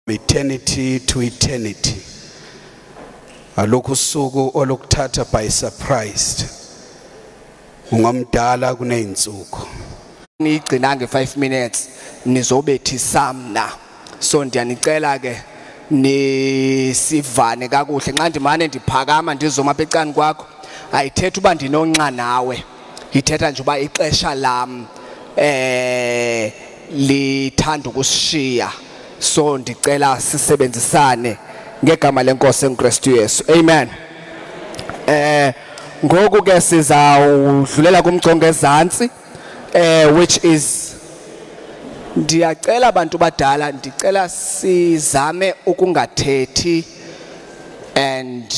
Eternity to eternity. Alokhu suku olukuthatha by surprise. Ungamdala kuneyinsuku. Nigcina nge 5 minutes nizobethi samna. So ndiyanicela ke nisivane kakuhle nxa ndimane ndiphakama ndizoma pecani kwakho. Ayithetha uba ndinonqa nawe. Ithetha nje uba ixesha lam lithanda ukushiya. So ndicela sisebenzisane ngegama lenkosi enkristu Yesu. Amen. Ngoku ke sizawudlulela kumcongo ezantsi which is ndiyacela abantu badala ndicela sizame ukungathethi and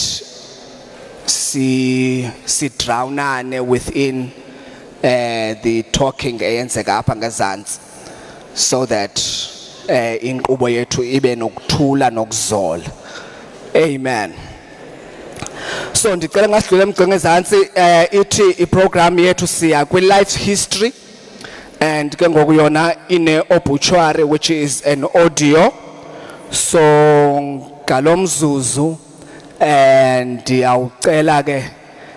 si drownane within the talking eyenzeka apha ngezantsi so that inkqubo yethu ibe nokuthula nokuzola. Amen. So ndicela ngasidlule emgcenge ezantsi ithi iprogram yethu siya kwi life history and ke ngoku yona ine obituary which is an audio. So ngalomzuzu ndiyawucela ke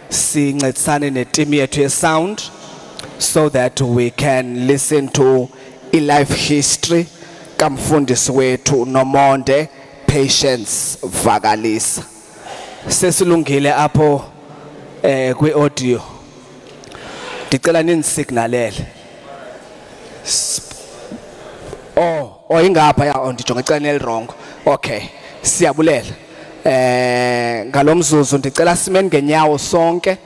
sincedisane neteam yethu ye sound so that we can listen to a life history kamfundisi wethu Nomonde Patience Vakalisa. Sesilungile apho kwi audio. Ndicela ninisignalele. Oh ingapha ya ndijonga icala wrong. Okay. Siyabulela. Ngalomzuzu ndicela simeni ngenyawo sonke.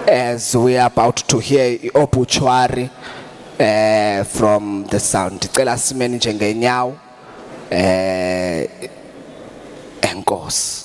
As we are about to hear obituary from the sound. Ndicela simeni nje ngenyawo enkosi.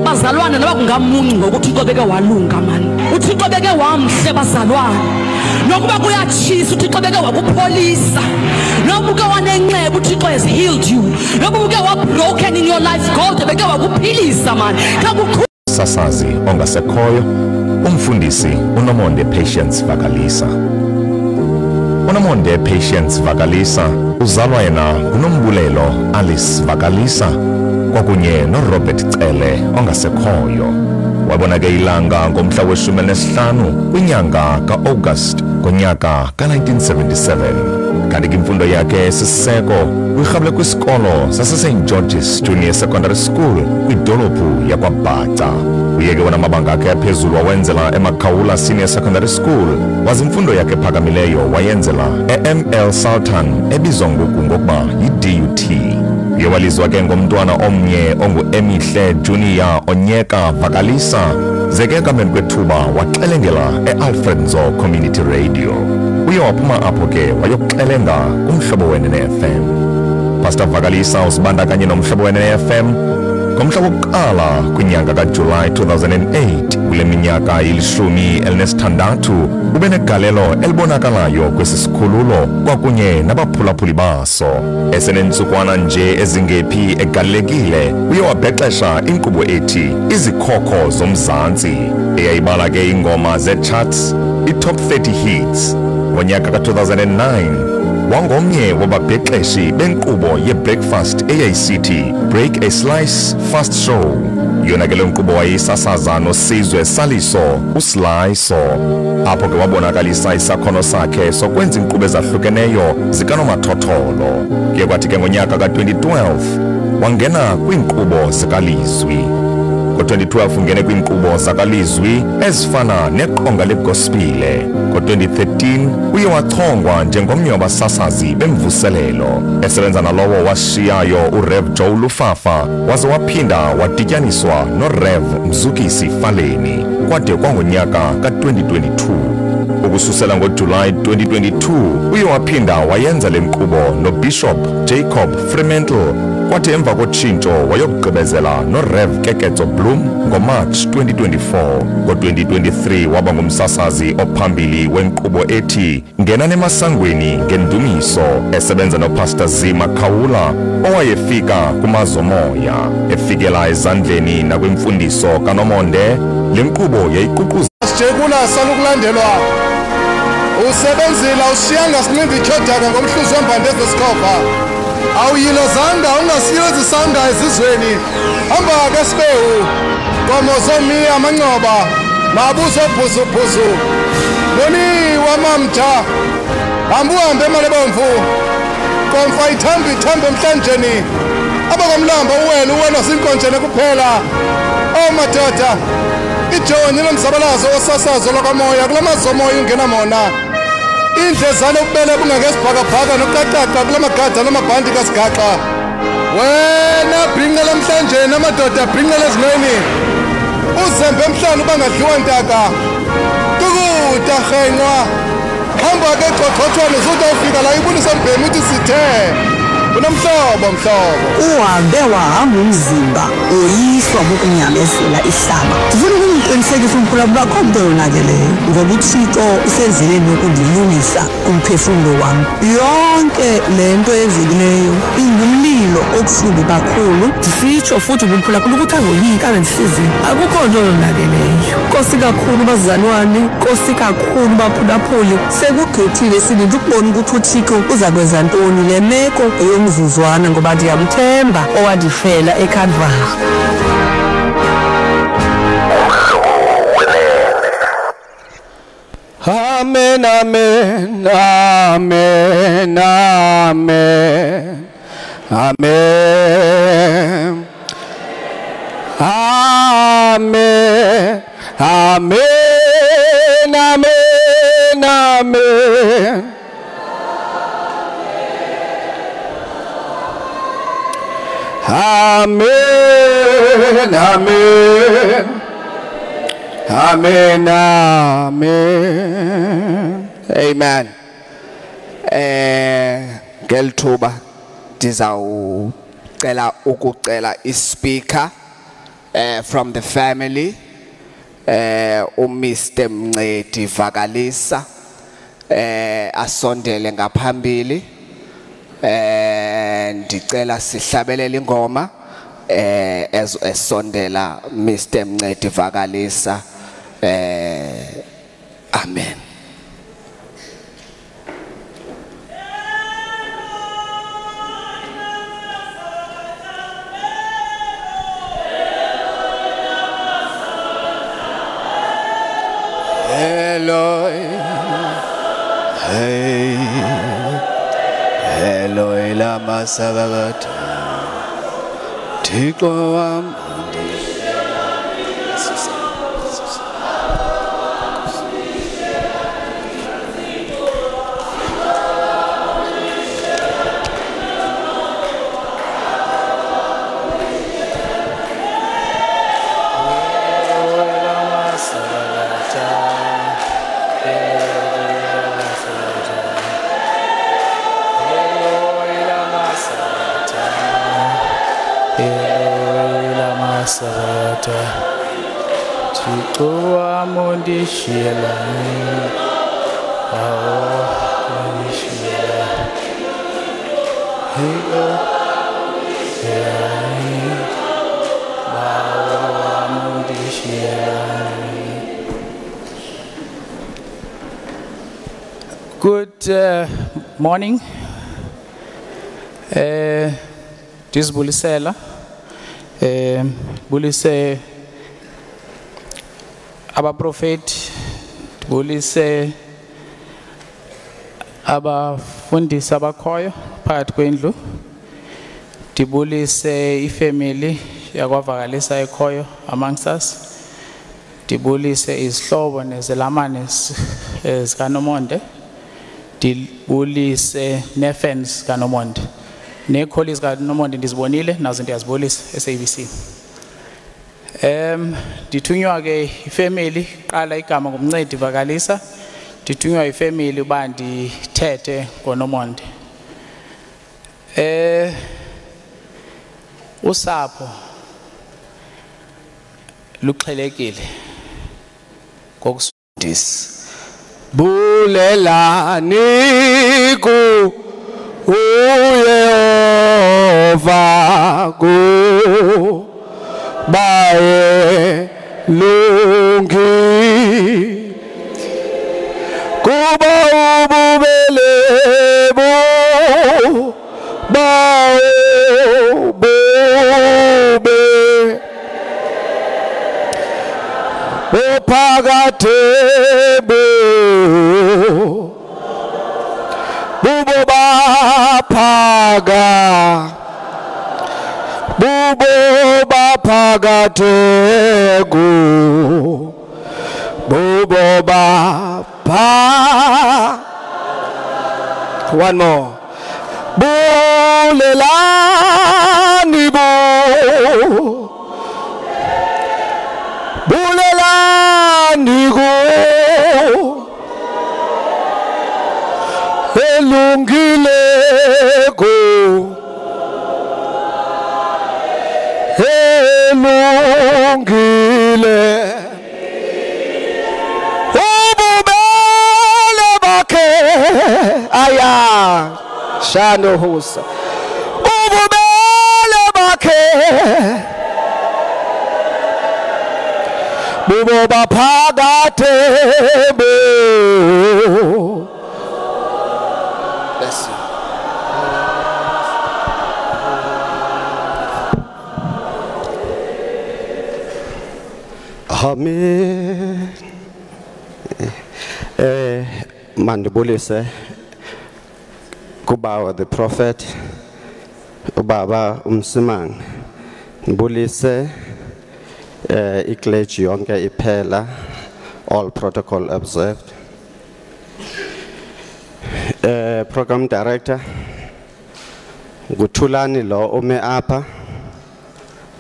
Bazalwane noba kungamunci ngokuthi uThixo beke walunga mani. uThixo beke wamhle bazalwane. Nokuba kuyatshisa uThixo beke wakupholisa. Noba uke wanenceba uThixo has healed you. Noba uke wabroken in your life God beke wakuphilisa mani. Sasazi ongasekhoyo umfundisi uNomonde Patience Vakalisa. uNomonde Patience Vakalisa uzalwa yena nguNombulelo Alice Vakalisa kwakunye noRobert Cele ongasekhoyo. Wabona ke ilanga ngomhla we-15 kwinyanga kaAugust ngonyaka ka-1977. Kanti imfundo yakhe siseko uyirhabule kwisikolo saseSt George's Junior Secondary School kwidolophu yakwaBhaca. Uye ke wanamabanga akhe aphezulu wawenzela eMakhawula Senior Secondary School, wazi imfundo yakhe ephakamileyo wayenzela eML Sultan ebizwa ngokuba yi-DUT. Yewalizwa ke ngomntwana omnye ongu-Emihle Junior Onyeka Vakalisa, zeke kameni kwethuba waxelengela e-Alfred Nzo Community Radio. Uye waphuma apho ke wayokuxelenga kumhlobo weNNFM. Pastor Vakalisa usibandakanye nomhlobo weNNFM ngomhla wokuqala kwinyanga kaJulayi 2008 kule minyaka il-16 ube negalelo elibonakalayo kwesi sikhululo kwakunye nabaphulaphuli baso. Esenentsukwana nje ezingephi egalelekile uye wabhexesha inkqubo ethi izikhokho zomzantsi eyayibala ke ingoma ze-charts i-top 30 hits. Ngonyaka ka-2009 wangomnye wababhexeshi benkqubo ye-breakfast eyayisithi Break a Slice Fast Show. Yona ke le nkqubo wayeyisasaza noSizwe Saliso uSliso. Apho ke wabonakalisa isakhono sakhe sokwenza inkqubo ezahlukeneyo zikanomathotholo. Kuye kwathi ke ngonyaka ka-2012 wangena kwiinkqubo zikalizwi. Ngo-2012 ungene kwiinkqubo zakalizwi ezifana neqonga legospile. Ngo-2013 uye wachongwa njengomnye wabasasazi bemvuselelo. Esebenza nalowo washiyayo uRev Joe Lufafa waze waphinda wadityaniswa noRev Mzukisi Faleni kwade kwangonyaka ka-2022. Ukususela ngoJulayi 2022 uye waphinda wayenza le nkqubo noBishop Jacob Fremantle kwathi emva kotshintsho wayokugqibezela noRev Keketso Bloom ngoMarch 2024. Ngo-2023 waba ngumsasazi ophambili wenkqubo ethi Ngena nemasangweni ngendumiso esebenza noPastor Zima Khawula owayefika kumazomoya efikela ezandleni nakwimfundiso kaNomonde. Le nkqubo yayiququza Sijekula salukulandelwa usebenzile usiyanga siningi ichodaka ngomhluzi wembande ezesikhofa awuyilozanga ungasiyozisanga ezizweni hamba ke sibewu komozomi amancoba mabuzo bhuzu noni wamamtha hamba uhambe emali bomvu komfa ithambi emhlanjeni abakomlamba uwena sinkonjene kuphela madoda ijoni nomzabalazo osasazo lokamoya kulamazomoya ungena mona indlezana ubele bungakezibhakabhaka nokuqaqaqa kulamagada namabhandi kasigaqa wena bhinqa lamhlanje namadoda bhinqa lezimeni uzembe emhlanje bangadliwa ntaka tukuta rhenqwa hamba ke xoxoxwane uzawufika la ibulisa mbhemi uthi sithe unomhlobo uhambe wahamba umzimba oyiswa bokunyamezela ihlaba. Ndifuna ukumqinisekisa umphulaphula bakho into yonakeleyo ngoba uThixo usendleleni yokundilungisa umphefumulo wami. Yonke le nto ezikileyo ingumlilo okuhlungu kakhulu. Ndisitsho futhi umphulaphula ukuthi angoyika ngenhliziyo akukho nto yonakeleyo. Nkosi kakhulu bazalwane, nkosi kakhulu baphulaphuli. Sekugqithile silinda ukubona ukuthi uThixo uzakwenza ntoni le meko mzuzwana ngoba ndiyamthemba owadifela eKalvari. Amen, amen, amen, amen, amen, amen, amen, amen, amen. Amen, amen, amen, amen, amen. Ngelithuba ndizawucela ukucela ispeaker from the family uMr Mncedi Vakalisa asondele ngaphambili. Ndicela sihlabelele ingoma esondela Mr Mncedi Vakalisa. Amen. Eloi, hey, Eloi lama sabachthani, Thixo wami. Thixo wami undishiyela Good morning. Ndisibulisela bulise abaprofeti, bulise abafundisi abakhoyo phakathi kwendlu, ndibulise ifamily yakwaVakalisa ekhoyo amongst us, ndibulise izihlobo nezelamane zikaNomonde, ndibulise nefans kaNomonde, necolleagues kaNomonde ndizibonile nazo ndiyazibulisa SABC. Ndithunywa ke ifamily qala igama ngumncedi Vakalisa, ndithunywa ifamily uba ndithethe ngoNomonde. usapho luxhelekile kokusindisa bulelani ku Uyehova ku baye lungi kuba ububelebu baye bube ophakathebe bubo baphakathegu bubo bapha one more bulelani bulelani go elungile go elungile ububele bakhe aya shano husa ububele bakhe bubo baphakathebe Amen. Mandibulise kubawa the prophet ubaba umsimang ngibulise iclergy yonke iphela all protocol observed program director nguthulani lo ume apha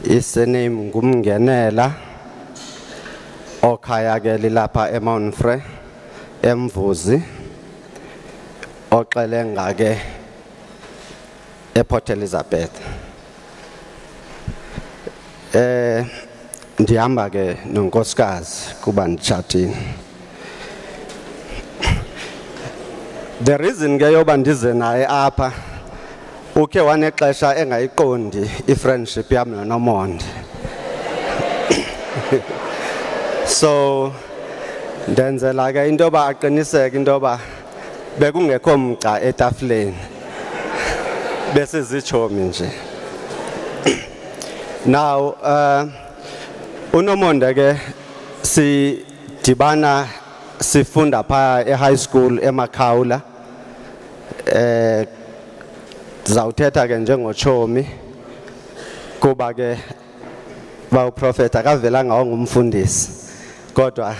isename ngumngenela okhaya ke lilapha eMount Frere emvuzi oxele ngake ePort Elizabeth ndihamba ke nonkosikazi kuba nditshatini the reason ke yoba ndize naye apha ukhe wanexesha engayiqondi ifriendship yami noNomonde so ndenzela ke into ba aqiniseke into ba bekungekho mca etafuleni bese zichomi nje now uNomonde ke si dibana sifunda pha eHigh School eMakhawula zawuthetha ke njengochomi kuba ke ba uprofeta akavela ngawo ngumfundisi kodwa